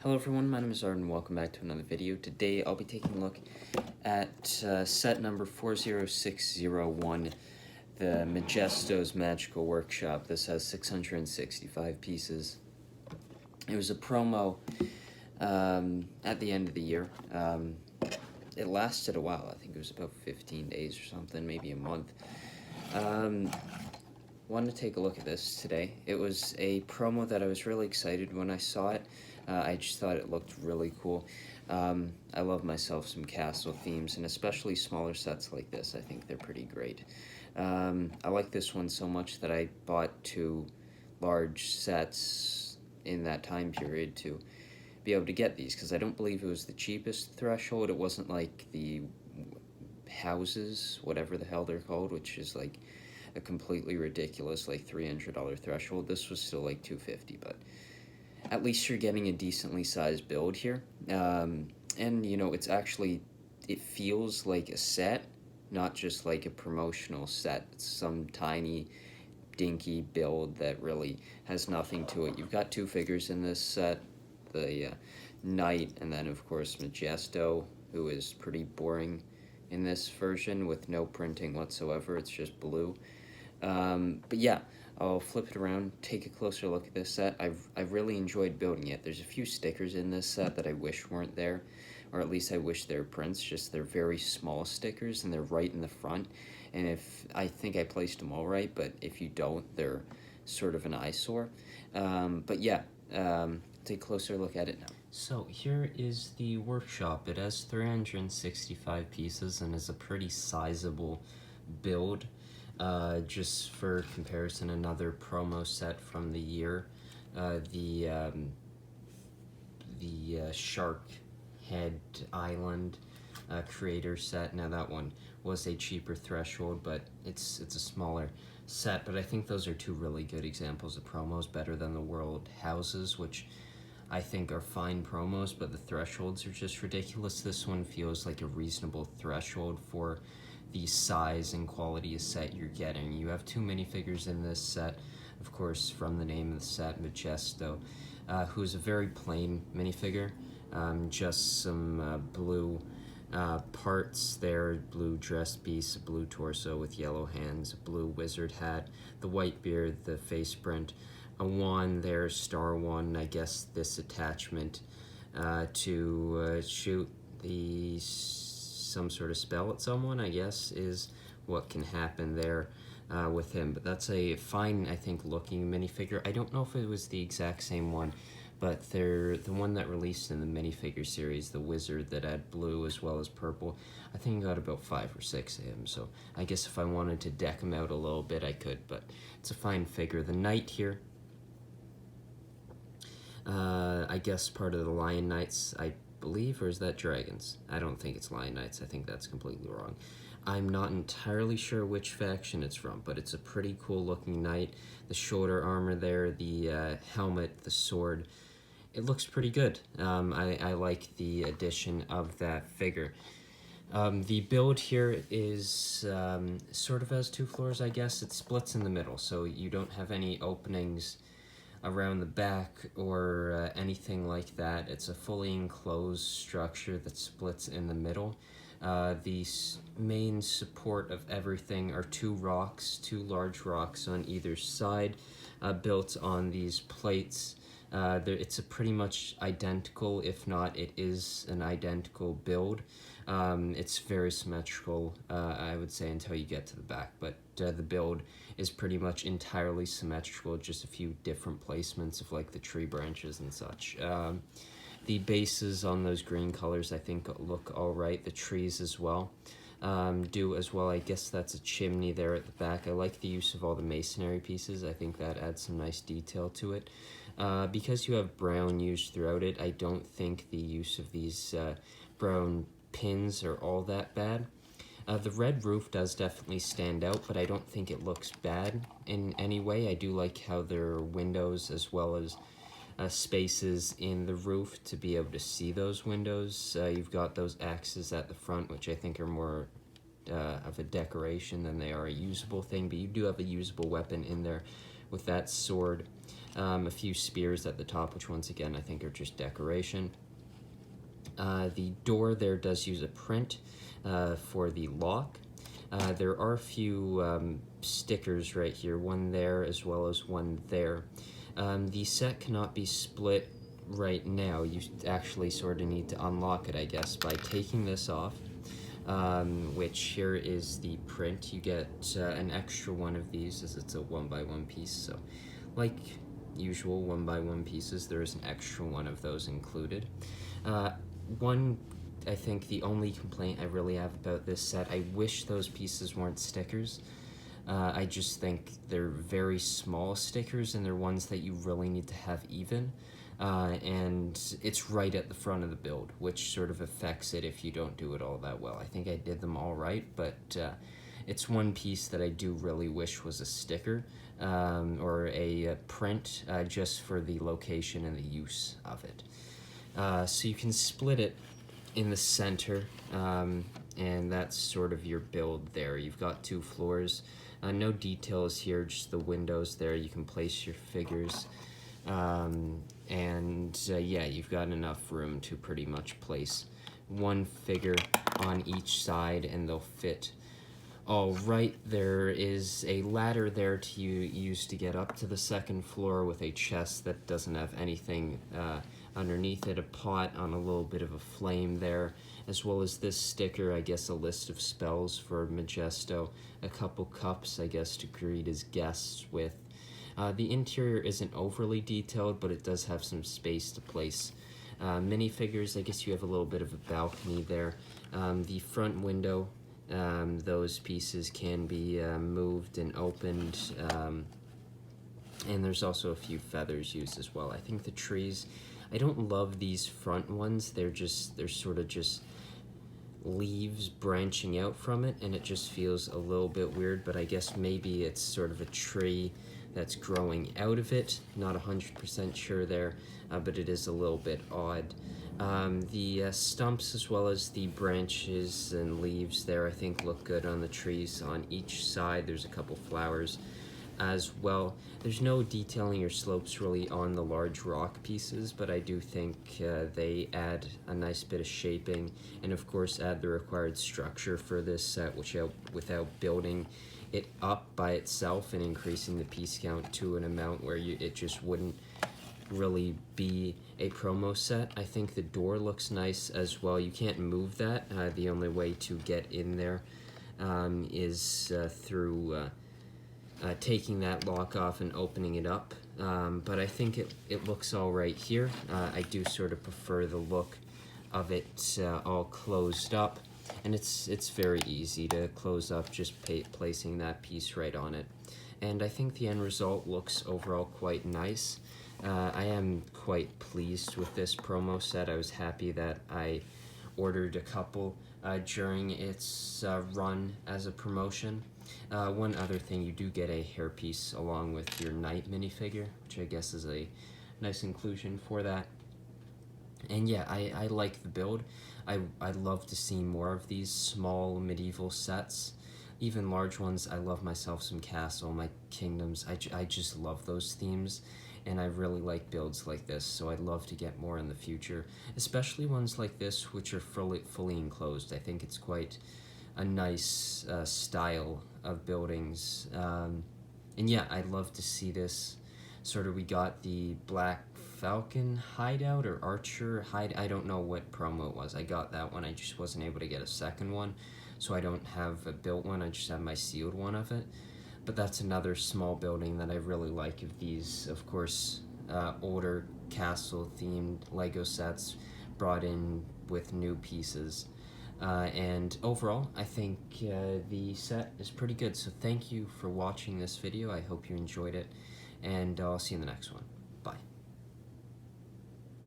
Hello everyone, my name is Arden, welcome back to another video. Today I'll be taking a look at set number 40601, the Majisto's Magical Workshop. This has 665 pieces. It was a promo at the end of the year. It lasted a while, I think it was about 15 days or something, maybe a month. Wanted to take a look at this today. It was a promo that I was really excited when I saw it. I just thought it looked really cool. I love myself some castle themes, and especially smaller sets like this. I think they're pretty great. I like this one so much that I bought 2 large sets in that time period to be able to get these, because I don't believe it was the cheapest threshold. It wasn't like the houses, whatever the hell they're called, which is like a completely ridiculous like $300 threshold. This was still like $250, but at least you're getting a decently sized build here. And you know, it feels like a set, not just like a promotional set. It's some tiny dinky build that really has nothing to it. You've got 2 figures in this set, the Knight, and then of course Majisto, who is pretty boring in this version with no printing whatsoever. It's just blue. But yeah, I'll flip it around, take a closer look at this set. I've really enjoyed building it. There's a few stickers in this set that I wish weren't there, or at least I wish they're prints, just they're very small stickers and they're right in the front. And I think I placed them all right, but if you don't, they're sort of an eyesore. But yeah, take a closer look at it now. So here is the workshop. It has 365 pieces and is a pretty sizable build. Just for comparison, another promo set from the year, the Shark Head Island creator set. Now that one was a cheaper threshold, but it's a smaller set. But I think those are 2 really good examples of promos, better than the World Houses, which I think are fine promos, but the thresholds are just ridiculous. This one feels like a reasonable threshold for the size and quality of set you're getting. You have 2 minifigures in this set, of course, from the name of the set, Majisto, who's a very plain minifigure, just some blue parts there, blue dressed beast, a blue torso with yellow hands, a blue wizard hat, the white beard, the face print, a wand there, star wand, I guess this attachment to shoot some sort of spell at someone, I guess, is what can happen there with him. But that's a fine, I think, looking minifigure. I don't know if it was the exact same one, but they're the one that released in the minifigure series, the wizard that had blue as well as purple. I think I got about 5 or 6 of him, so I guess if I wanted to deck him out a little bit, I could, but it's a fine figure. The Knight here, I guess part of the Lion Knights, I believe, or is that Dragons? I don't think it's Lion Knights. I think that's completely wrong. I'm not entirely sure which faction it's from, but it's a pretty cool looking knight. The shoulder armor there, the helmet, the sword, it looks pretty good. I like the addition of that figure. The build here is sort of has 2 floors, I guess. It splits in the middle, so you don't have any openings around the back or anything like that. It's a fully enclosed structure that splits in the middle. The main support of everything are 2 rocks, 2 large rocks on either side, built on these plates. It's a pretty much identical, if not it is an identical build. It's very symmetrical, I would say, until you get to the back, but the build is pretty much entirely symmetrical, just a few different placements of like the tree branches and such. The bases on those green colors I think look alright, the trees as well do as well. I guess that's a chimney there at the back. I like the use of all the masonry pieces. I think that adds some nice detail to it. Because you have brown used throughout it, I don't think the use of these brown pins are all that bad. The red roof does definitely stand out, but I don't think it looks bad in any way. I do like how there are windows as well as spaces in the roof to be able to see those windows. You've got those axes at the front, which I think are more of a decoration than they are a usable thing, but you do have a usable weapon in there with that sword. A few spears at the top, which once again I think are just decoration. The door there does use a print for the lock. There are a few stickers right here, one there as well as one there. The set cannot be split right now. You actually sort of need to unlock it, I guess, by taking this off, which here is the print. You get an extra one of these as it's a 1x1 piece, so like usual 1x1 pieces, there is an extra one of those included. I think the only complaint I really have about this set, I wish those pieces weren't stickers. I just think they're very small stickers, and they're ones that you really need to have even. And it's right at the front of the build, which sort of affects it if you don't do it all that well. I think I did them all right, but it's one piece that I do really wish was a sticker or a print just for the location and the use of it. So you can split it in the center, and that's sort of your build there. You've got 2 floors. No details here, just the windows there. You can place your figures. Yeah, you've got enough room to pretty much place one figure on each side, and they'll fit. All right, there is a ladder there to use to get up to the 2nd floor with a chest that doesn't have anything underneath it, a pot on a little bit of a flame there, as well as this sticker, I guess a list of spells for Majisto, a couple cups, I guess, to greet his guests with. The interior isn't overly detailed, but it does have some space to place minifigures. I guess you have a little bit of a balcony there. The front window, those pieces can be moved and opened, and there's also a few feathers used as well. I think the trees, I don't love these front ones. They're sort of just leaves branching out from it, and it just feels a little bit weird, but I guess maybe it's sort of a tree that's growing out of it. Not 100% sure there, but it is a little bit odd. The stumps as well as the branches and leaves there I think look good on the trees on each side. There's a couple flowers as well. There's no detailing or slopes really on the large rock pieces, but I do think they add a nice bit of shaping, and of course add the required structure for this set, without building it up by itself and increasing the piece count to an amount where it just wouldn't really be a promo set. I think the door looks nice as well. You can't move that. The only way to get in there is through taking that lock off and opening it up. But I think it looks all right here. I do sort of prefer the look of it all closed up. And it's very easy to close up, just placing that piece right on it. And I think the end result looks overall quite nice. I am quite pleased with this promo set. I was happy that I ordered a couple during its run as a promotion. One other thing, you do get a hairpiece along with your knight minifigure, which I guess is a nice inclusion for that. And yeah, I like the build. I'd love to see more of these small medieval sets, even large ones. I love myself some castle, my kingdoms. I just love those themes, and I really like builds like this, so I'd love to get more in the future, especially ones like this which are fully enclosed. I think it's quite a nice style of buildings, and yeah, I'd love to see this. Sort of, we got the Black Falcon hideout or Archer hide. I don't know what promo it was. I got that one. I just wasn't able to get a second one, so I don't have a built one. I just have my sealed one of it. But that's another small building that I really like of these. Of course, older castle-themed Lego sets brought in with new pieces. And overall, I think the set is pretty good. So thank you for watching this video. I hope you enjoyed it, and I'll see you in the next one.